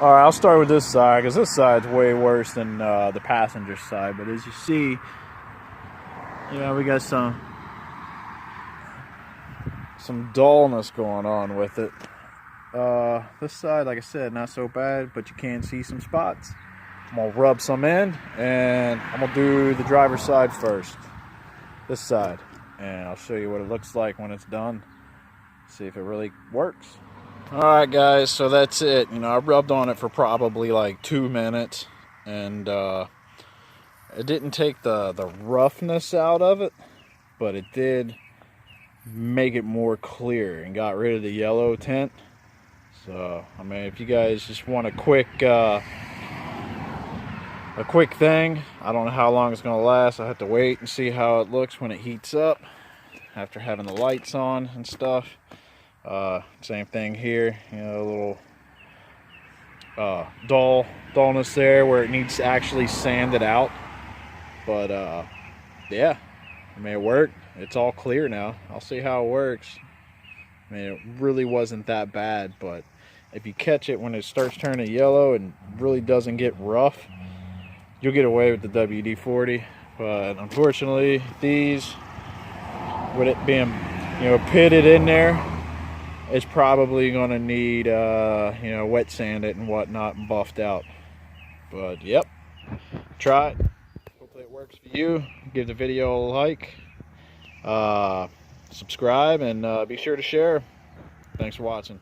All right, I'll start with this side because this side's way worse than the passenger side. But as you see, we got some dullness going on with it. This side, like I said, not so bad, but you can see some spots. I'm gonna rub some in, and I'm gonna do the driver's side first. This side, and I'll show you what it looks like when it's done. See if it really works. Alright guys, so that's it. I rubbed on it for probably like 2 minutes, and it didn't take the roughness out of it, but it did make it more clear and got rid of the yellow tint. So, I mean, if you guys just want a quick thing, I don't know how long it's going to last. I have to wait and see how it looks when it heats up after having the lights on and stuff. Same thing here, a little dullness there where it needs to actually sand it out. But yeah, I mean, it worked. It's all clear now. I'll see how it works. I mean, it really wasn't that bad, but if you catch it when it starts turning yellow and really doesn't get rough, you'll get away with the WD-40. But unfortunately, these, with it being pitted in there, it's probably going to need wet sand it and whatnot and buffed out. But yep, try it. Hopefully it works for you. Give the video a like, subscribe, and be sure to share. Thanks for watching.